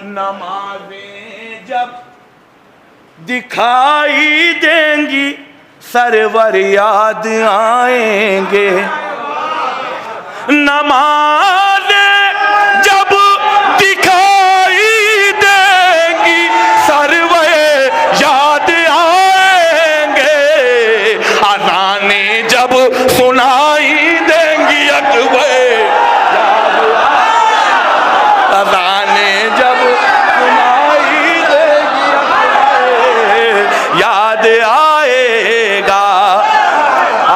नमाज़ें जब दिखाई देंगी सरवर याद आएंगे। नमाज़ें जब दिखाई देंगी सरवर याद आएंगे। अज़ानें जब सुनाई देंगी अकबर याद आएंगे। अज़ानें जब सुनाई देंगी अकबर याद आएगा।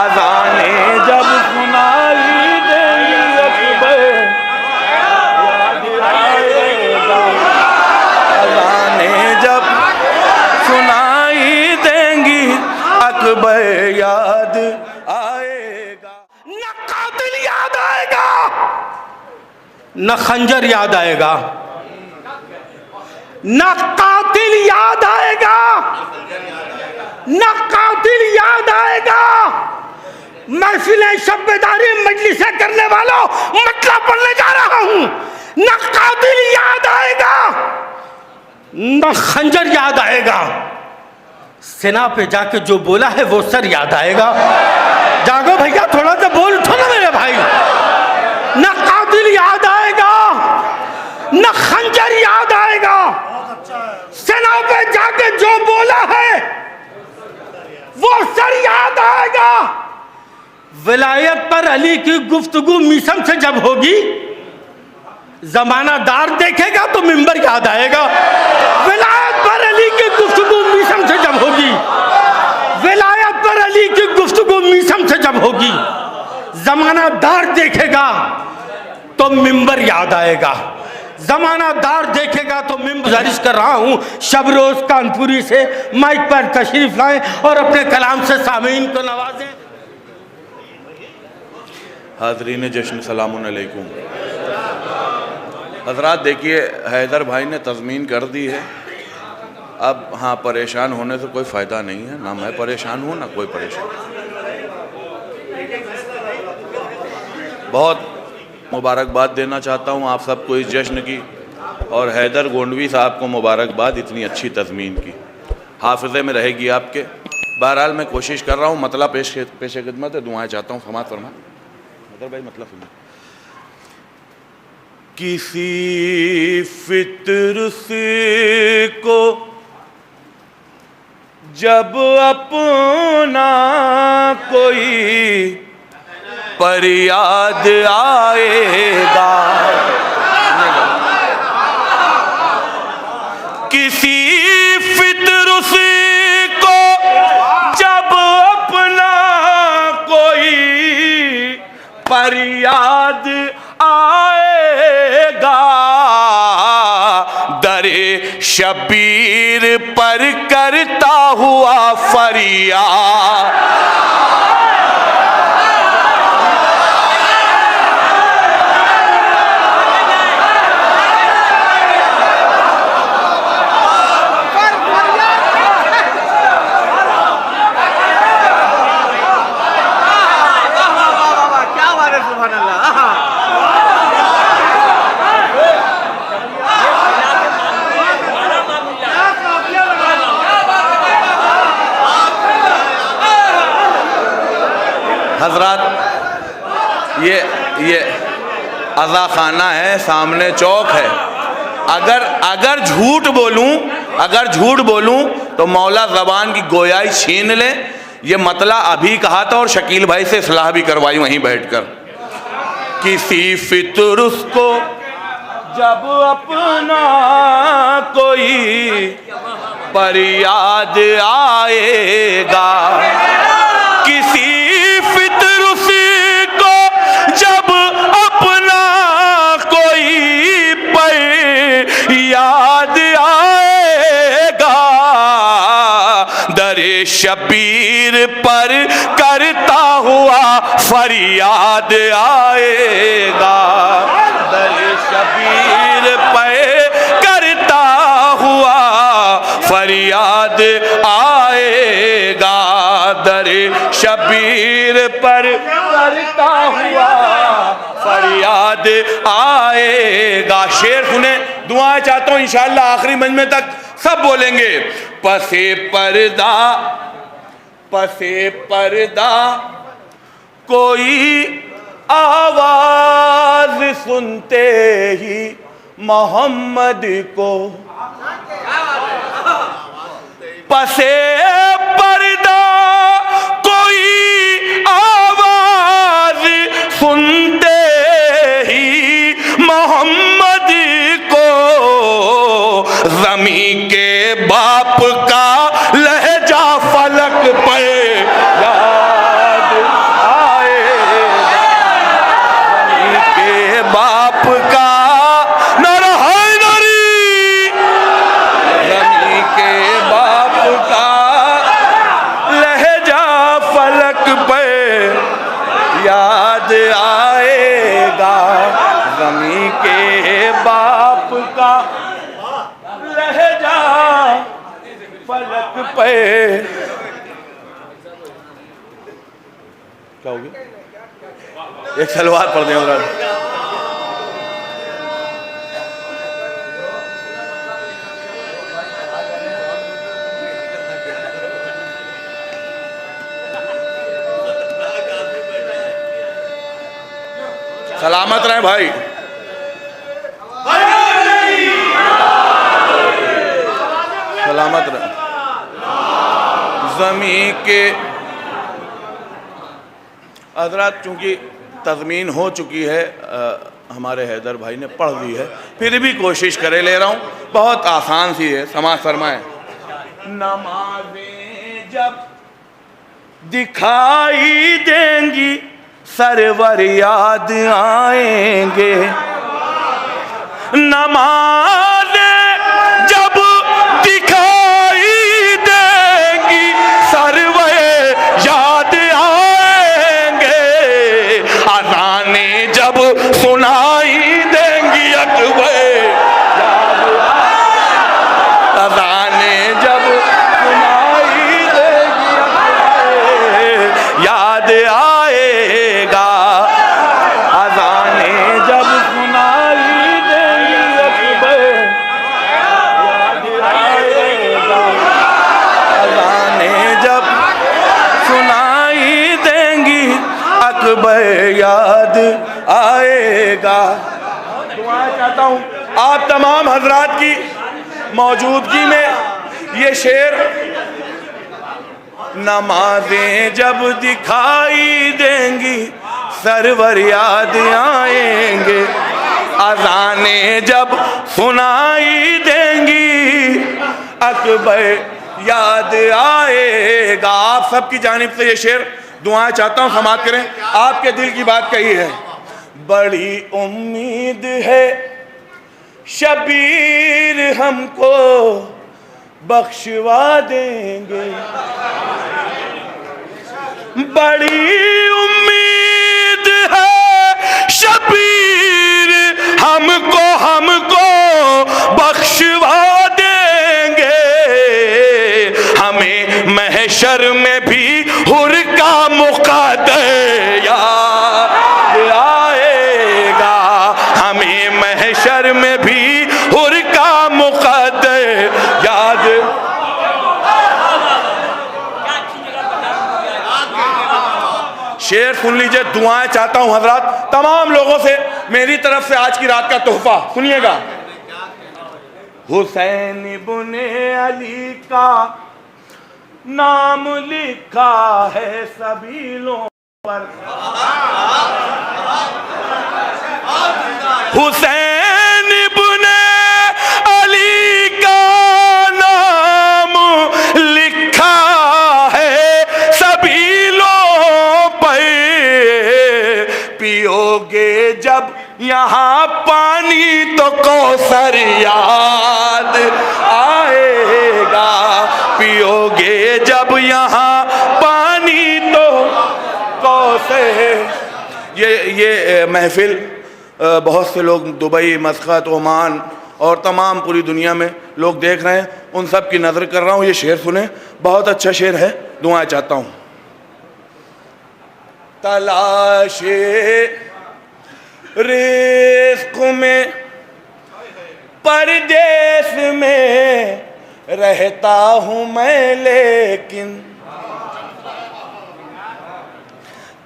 अज़ानें जब सुनाई देंगी अकबर याद आएगा। अज़ानें जब सुनाई देंगी अकबर याद आएगा। न कातिल याद आएगा, न खंजर याद आएगा। न कातिल याद आएगा, न कातिल याद आएगा। महफिलें शब्बेदारी मजलिसें करने वालों, मतलब पढ़ने जा रहा हूं। न कातिल याद आएगा, न खंजर याद आएगा। सेना पे जाके जो बोला है वो सर याद आएगा। जागो भैया, थोड़ा सा बोल उठो ना मेरे भाई। न कातिल याद आएगा, न खंजर याद आएगा। सेना पे जाके जो बोला है वो सर याद आएगा। विलायत पर अली की गुफ्तगू मीसम से जब होगी, जमानादार देखेगा तो मिंबर याद आएगा। विलायत पर अली की गुफ्तगू मीसम से जब होगी, विलायत पर अली की गुफ्तगू मीसम से जब होगी, जमानादार देखेगा तो मिंबर याद आएगा। जमानादार देखेगा तो मैं गुजारिश कर रहा हूँ शबरोज कानपुरी से माइक पर तशरीफ लाएं और अपने कलाम से सामीन को नवाजें। हाज़रीन जश्न सलामुन अलैकुम। हज़रात देखिए, हैदर भाई ने तज़मीन कर दी है। अब हाँ, परेशान होने से कोई फ़ायदा नहीं है, ना मैं परेशान हूँ ना कोई परेशान। बहुत मुबारकबाद देना चाहता हूँ आप सबको इस जश्न की, और हैदर गोंडवी साहब को मुबारकबाद इतनी अच्छी तज़मीन की, हाफ़िज़े में रहेगी आपके। बहरहाल मैं कोशिश कर रहा हूँ, मतलब पेश खिदमत है, दुआएं चाहता हूँ, समाअत फरमा भाई। मतलब किसी फित्र से को जब अपना कोई पर याद आएगा, किसी फित्र से को जब अपना कोई पर याद आएगा, दरे शबीर पर करता हुआ फरियाद। हजरात, ये अज़ा खाना है, सामने चौक है। अगर झूठ बोलूं तो मौला ज़बान की गोयाई छीन ले। ये मतला अभी कहा था और शकील भाई से इस्लाह भी करवाई वहीं बैठकर। किसी फित्र को जब अपना कोई पर याद आएगा, किसी फित्र से को जब अपना कोई पर याद आएगा, दरे शबीर पर करता हुआ फरियाद आएगा, दरे शबीर पर करता हुआ फरियाद आएगा, दरे शबीर सिर पर करता हुआ फरियाद आएगा। शेर सुने, दुआएं चाहता हूं इंशाअल्लाह आखिरी मजमे तक सब बोलेंगे। पसे पर्दा कोई आवाज सुनते ही मोहम्मद को, पसे पर्दा कोई आवाज सुनते ही मोहम्मद को, ज़मीं के बाप का लहजा फलक पे याद आएगा। ज़मीं के बाप का नारा हैदरी, ज़मीं के बाप का लहजा फलक पे याद आएगा। ज़मीं के बाप का लहजा फलक पे। क्या हो गया? एक सलवार पढ़ दें उधर। सलामत रहे भाई। सलामत रहे। ज़मीं के हज़रात, चूँकि तज़मीन हो चुकी है, हमारे हैदर भाई ने पढ़ दी है, फिर भी कोशिश करे ले रहा हूँ, बहुत आसान सी है, समाज फरमाएं। नमाज़ें जब दिखाई देंगी सरवर याद आएंगे। नमाज़ें जब दिखाई देंगी सरवर याद आएंगे। अज़ानें जब सुनाई देंगी अकबर याद आएंगे। अज़ानें जब सुनाई देंगी अकबर याद आएगा। अज़ानें जब सुनाई देंगी अकबर याद आएगा। अज़ानें जब सुनाई देंगी अकबर याद आएगा। दुआएं चाहता हूँ आप तमाम हजरात की मौजूदगी में ये शेर। नमाज़ें जब दिखाई देंगी सरवर याद आएंगे। अज़ानें जब सुनाई देंगी अकबर याद आएगा। आप सबकी जानिब से ये शेर दुआएं चाहता हूँ, समाअत करें। आपके दिल की बात कही है। बड़ी उम्मीद है शबीर हमको बख्शवा देंगे। बड़ी उम्मीद है शबीर हमको बख्शवा देंगे। हमें महशर में भी हुर का मुक़द्दर याद आएगा। हमें महशर में भी हुर का मुक़द्दर याद। शेर सुन लीजिए, दुआएं चाहता हूं हजरात तमाम लोगों से, मेरी तरफ से आज की रात का तोहफा सुनिएगा। हुसैन इब्ने अली का नाम लिखा है सबीलों पर। हुसैन इब्ने अली का नाम लिखा है सबीलों पर। पियोगे जब यहाँ पानी तो कौसर याद आएगा। पियोगे जब यहाँ पानी तो कौसर। ये महफिल बहुत से लोग दुबई, मस्कत, ओमान और तमाम पूरी दुनिया में लोग देख रहे हैं, उन सब की नज़र कर रहा हूँ। ये शेर सुने, बहुत अच्छा शेर है, दुआएं चाहता हूँ। तलाशे रिज़्क़ में परदेश में रहता हूँ मैं, लेकिन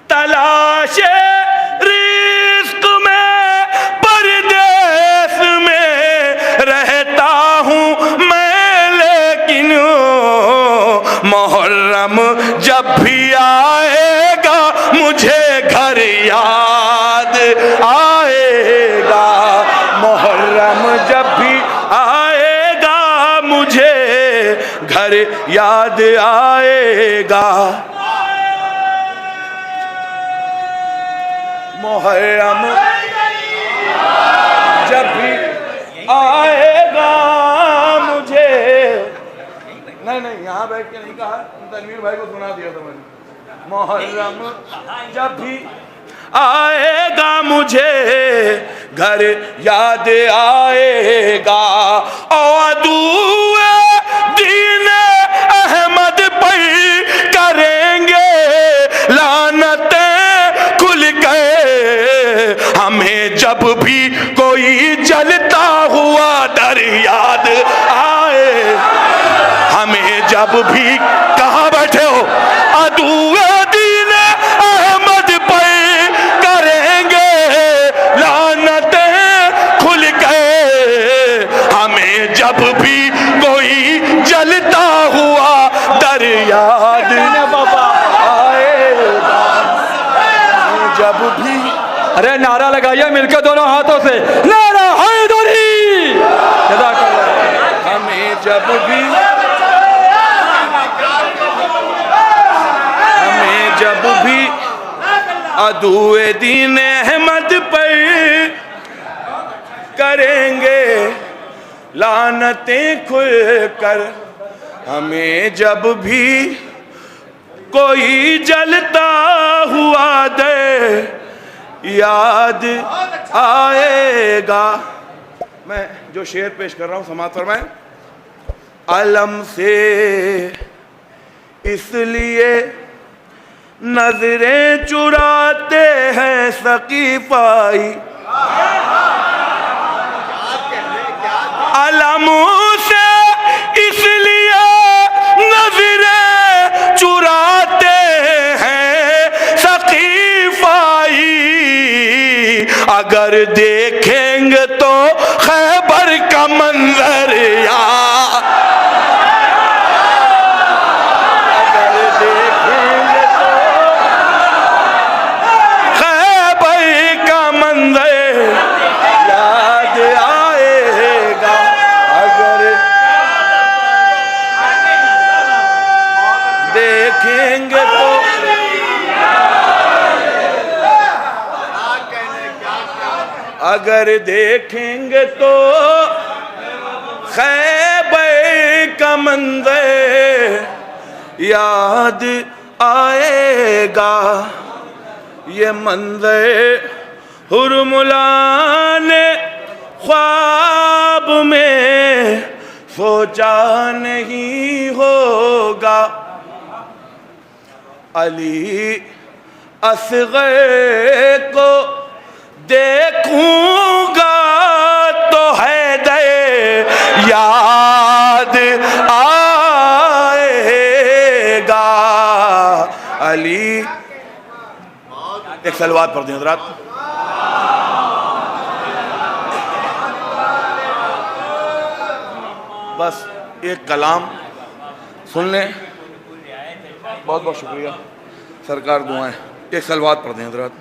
तलाशे रिज़्क़ में परदेश में रहता हूँ मैं, लेकिन मुहर्रम जब भी आएगा मुझे घर याद आएगा। मुहर्रम जब भी आएगा मुझे घर याद आएगा। मुहर्रम जब भी आएगा मुझे, नहीं यहाँ बैठ के नहीं कहा, तनवीर भाई को सुना दिया था मैंने। मुहर्रम जब भी आएगा मुझे घर याद आएगा। और दुए दीन अहमद पर करेंगे लानतें खुल गए। हमें जब भी कोई जलता हुआ डर याद आए, हमें जब भी, कहाँ बैठे हो, अदुए दीन अहमद पर करेंगे लानतें खुल गए। हमें जब भी कोई जलता हुआ डर याद आएगा। जब भी, अरे नारा लगाइए मिलकर दोनों हाथों से, नारा हैदरी। हमें जब भी, जब भी अदुए दीन अहमद पर करेंगे लानतें खुल कर, हमें जब भी कोई जलता हुआ दे याद आएगा। मैं जो शेर पेश कर रहा हूँ समाअत फरमाएं। अलम से इसलिए नजरें चुराते हैं सकीफाई, अलम से इसलिए नजरें चुराते हैं सकीफाई। अगर देखेंगे तो खैबर का मंजर याद, अगर देखेंगे तो खैबर का मंजर याद आएगा। अगर देखेंगे तो, अगर देखेंगे तो खैबर का मंजर याद आएगा। ये मंजर हुर्मुला ने ख्वाब में सोचा नहीं होगा। अली असग़र को देखूंगा तो हैदर याद आएगा। अली, एक सलवात पढ़ दें हज़रात। बस एक कलाम सुन लें। बहुत बहुत शुक्रिया सरकार, दुआएं। एक सलवात पढ़ दें हज़रात।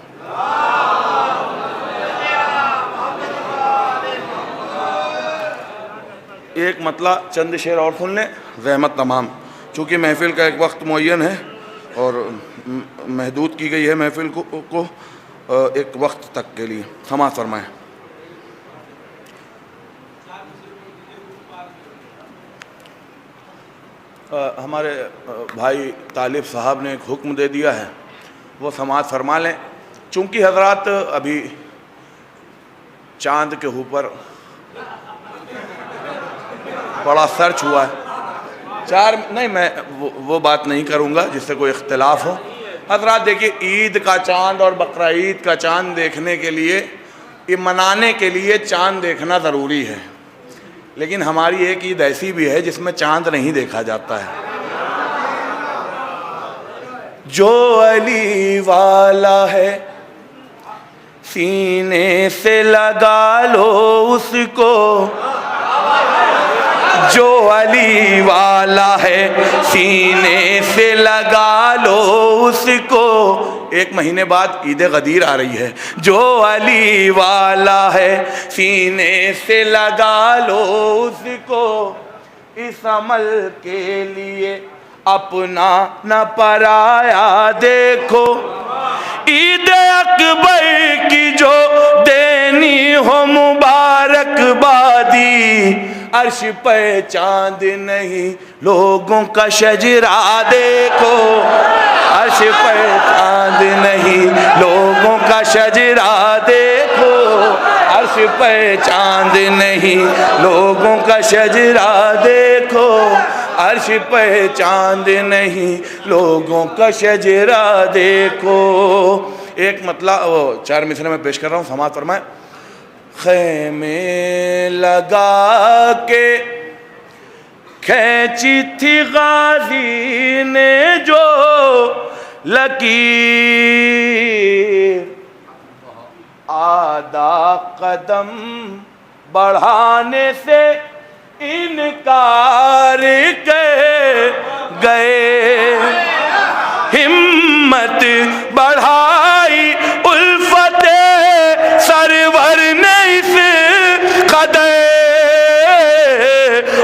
एक मतला चंद शेर और सुन लें, रहमत तमाम। चूँकि महफिल का एक वक्त मुअय्यन है और महदूद की गई है महफिल को एक वक्त तक के लिए। समाअत फरमाएं। हमारे भाई तालिब साहब ने एक हुक्म दे दिया है, वो समाअत फरमा लें। चूँकि हजरात अभी चांद के ऊपर बड़ा सर्च हुआ है, चार नहीं, मैं वो बात नहीं करूँगा जिससे कोई इख्तिलाफ हो। हज़रात देखिए, ईद का चाँद और बकरा ईद का चाँद देखने के लिए, ये मनाने के लिए चाँद देखना ज़रूरी है, लेकिन हमारी एक ईद ऐसी भी है जिसमें चाँद नहीं देखा जाता है। जो अली वाला है सीने से लगा लो उसको, जो अली वाला है सीने से लगा लो उसको। एक महीने बाद ईद गदीर आ रही है। जो अली वाला है सीने से लगा लो उसको, इस अमल के लिए अपना न पराया देखो। ईद अकबर की जो देनी हो मुबारकबादी, अर्श पे चांद नहीं लोगों का शजरा देखो। अर्श पे चांद नहीं लोगों का शजरा देखो। अर्श पे चांद नहीं लोगों का शजरा देखो। अर्श पे चांद नहीं लोगों का शजरा देखो। एक मतलब 4 मिसरे में पेश कर रहा हूँ, समाअत फरमाए। ख़ैमे लगा के खींची थी गाजी ने जो लकीर, आधा कदम बढ़ाने से इनकार के गए। हिम्मत बढ़ाई उल्फते सरवर ने इस कदर,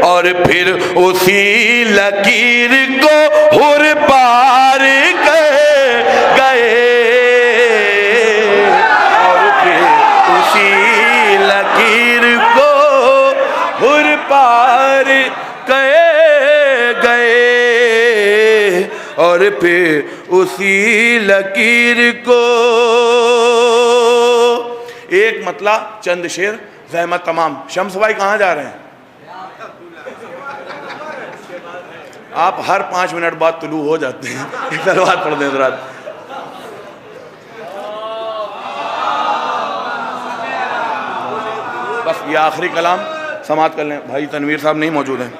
और फिर उसी लकीर को हुर पार के गए। और फिर उसी लकीर को हुर पार के गए। और फिर उसी लकीर को। एक मतलब चंद शेर, ज़हमत तमाम। शम्स भाई कहाँ जा रहे हैं? आप हर 5 मिनट बाद तुलू हो जाते हैं। एक सलवात पढ़ दें हज़रात। बस ये आखिरी कलाम समाप्त कर लें। भाई तनवीर साहब नहीं मौजूद हैं।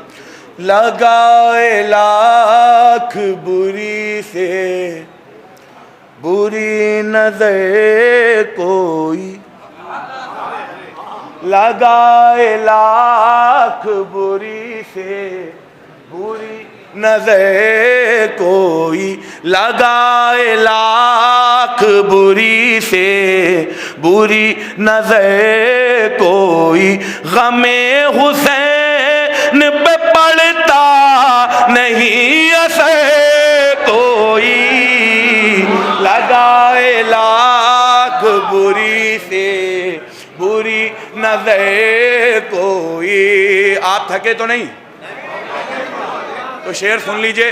लगाए लाख बुरी से बुरी नजर कोई, लगाए लाख बुरी से बुरी नजर कोई, लगाए लाख बुरी से बुरी नजर कोई, गमे हुसैन पे पड़ता नहीं असर कोई। लगाए लाख बुरी से बुरी नजर कोई। आप थके तो नहीं? तो शेर सुन लीजिए।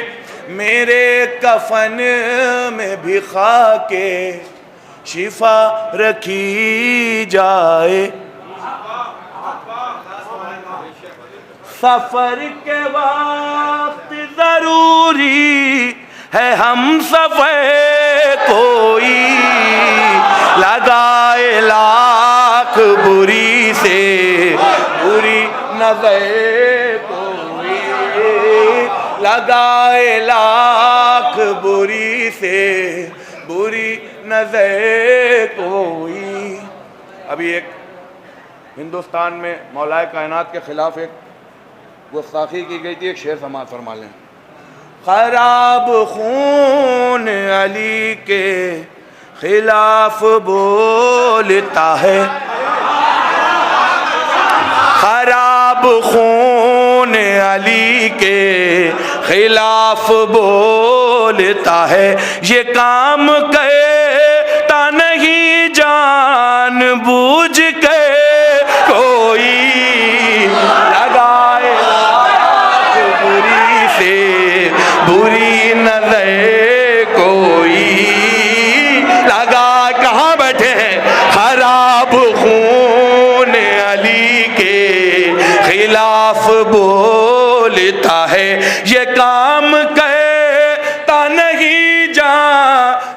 मेरे कफन में भी खाके शिफा रखी जाए, सफर के वक्त जरूरी है हम सफर कोई। लगाए लाख बुरी से बुरी नजर कोई, लगाए लाख बुरी से बुरी नजर कोई। अभी एक हिंदुस्तान में मौलाए कायनात के खिलाफ एक गुस्ताखी की गई थी। एक शेर समाअत फरमा लें। खराब खून अली के खिलाफ बोलता है, खराब खून अली के खिलाफ बोलता है। ये काम करता नहीं जान बूझ के कोई। लगाए लाख बुरी से बुरी नजर कोई, लगा कहाँ बैठे हैं? खराब खून अली के खिलाफ बोलता है। ये काम करता नहीं जान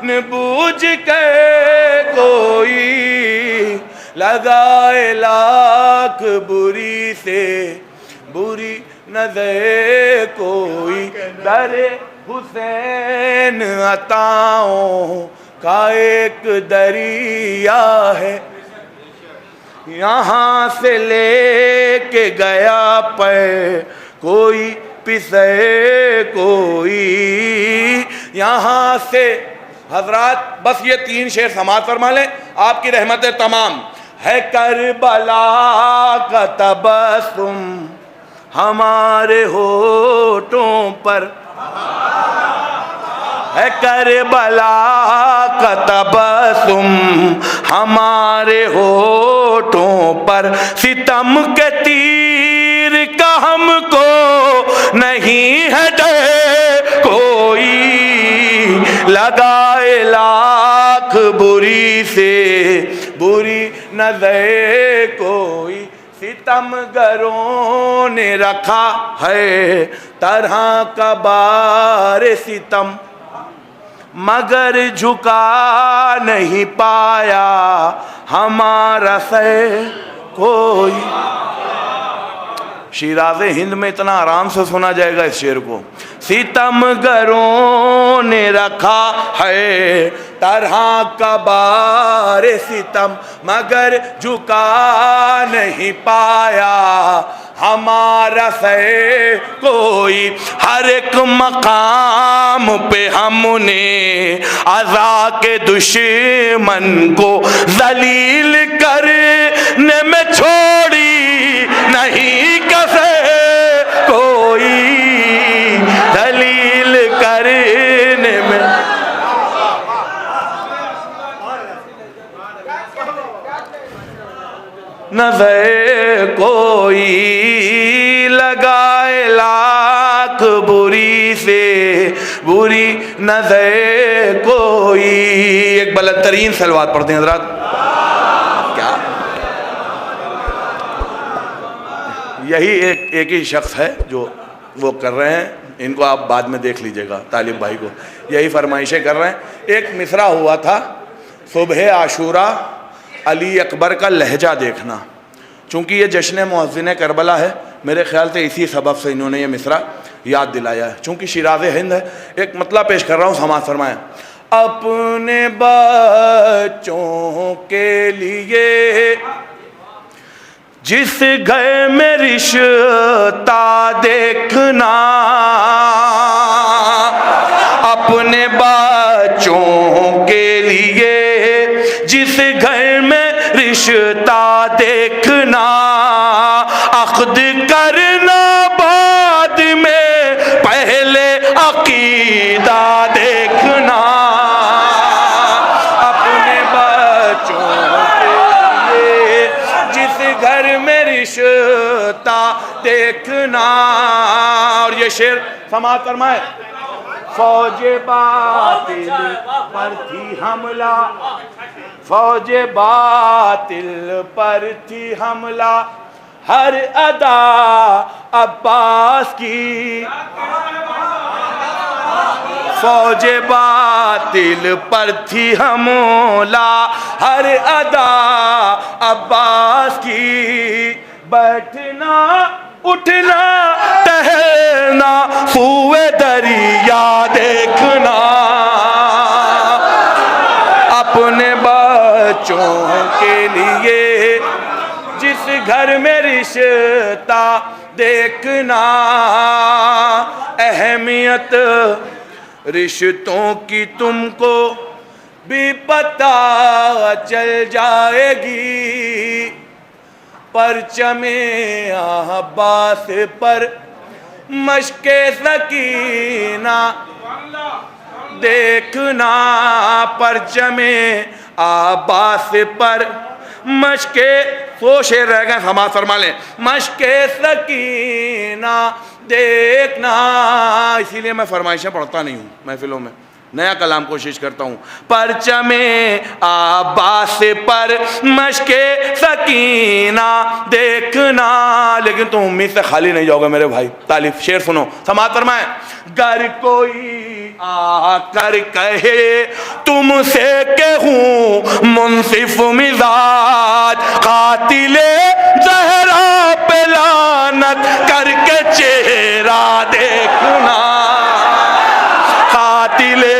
बुझ के कोई लगाए लाख बुरी से बुरी नजर कोई, दरे हुसैन अताओं का एक दरिया है, यहाँ से लेके गया पर कोई पिसे कोई, यहाँ से। हजरात बस ये 3 शेर समाज फरमा लें, आपकी रहमतें तमाम। है करबला का तबस्सुम हमारे होठों पर, है करबला का तबस्सुम हमारे होठों पर, सितम के तीर का हमको नहीं है डर कोई, लगाए लाख बुरी से बुरी नजर कोई, सितमगरों ने रखा है तरह का बार सितम, मगर झुका नहीं पाया हमारा सर कोई। शिराज़े हिंद में इतना आराम से सुना जाएगा इस शेर को। सितमगरों ने रखा है तरह का बार सितम, मगर झुका नहीं पाया हमारा सर कोई। हर एक मकाम पे हमने अज़ा के दुश्मन को जलील करने में छोड़ी नहीं कसर कोई, दलील करने में। नजर कोई लगाए लाख बुरी से बुरी नजर कोई। एक बुलंदतरीन सलवात पढ़ते हैं हज़रात। क्या यही एक ही शख्स है जो वो कर रहे हैं, इनको आप बाद में देख लीजिएगा, तालिब भाई को यही फरमाइशें कर रहे हैं। एक मिसरा हुआ था, सुबह आशूरा अली अकबर का लहजा देखना। चूँकि ये जश्न मुअज़्ज़िन करबला है, मेरे ख्याल से इसी सबब से इन्होंने ये मिसरा याद दिलाया है। चूँकि शिराज़े हिंद है, एक मतलब पेश कर रहा हूँ, समाज फरमाएं। अपने बच्चों के लिए जिस घर में रिश्ता देखना, अपने बच्चों के लिए जिस घर में रिश्ता देखना, अक़्द करना बाद में पहले अक़ीदा देखना। अपने बच्चों के लिए जिस घर में रिश्ता देखना। और ये शेर समाज फरमाए। फौजे बातिल पर थी हमला, फौजे बातिल पर थी हमला, हर अदा अब्बास की। फौजे बातिल पर थी हमला, हर अदा अब्बास की। बैठना उठना टहलना हुए दरिया देखना, अपने बच्चों के लिए जिस घर में रिश्ता देखना। अहमियत रिश्तों की तुमको भी पता चल जाएगी, परचमे अब्बास पर मशके सकीना देखना। परचमे अब्बास पर मशके, सो शेर रह गए, समाज फरमा लें। मशके सकीना देखना। इसीलिए मैं फरमाइशें पढ़ता नहीं हूँ महफिलों में, नया कलाम कोशिश करता हूँ। परचमे अब्बास पर मशके सकीना देखना। लेकिन तुम उम्मीद से खाली नहीं जाओगे मेरे भाई। तालिफ शेर सुनो, समाज फरमाएं। गर कोई आकर कहे तुमसे के हूँ मुंसिफ मिजाज, कातिले जहरा पे लानत करके चेहरा देखना, कातिले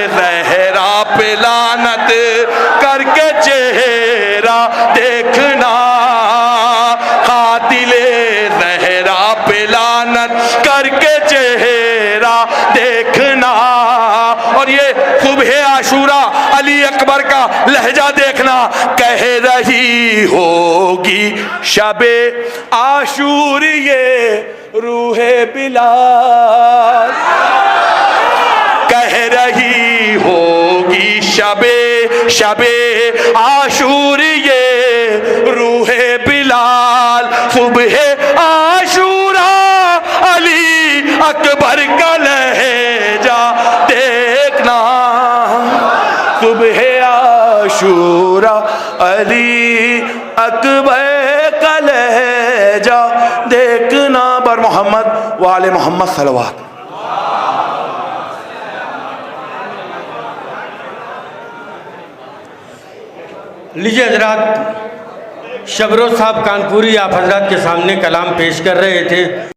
जहरा पे लानत करके चेहरा देखना, कातिले जहरा पे लानत करके चेहरा देखना। और ये सुबह आशूरा अली अकबर का लहजा देखना, कह रही होगी शबे आशूर ये रूहे बिलाल, कह रही होगी शबे आशूर ये रूहे बिलाल, सुबह आशूरा अली अकबर का लहजा देखना, सुबह आशूरा अली अकबर का लहजा देखना। बर मोहम्मद वाले मोहम्मद सलवात। लीजिए हजरात, शबरोज साहब कानपुरी आप हजरात के सामने कलाम पेश कर रहे थे।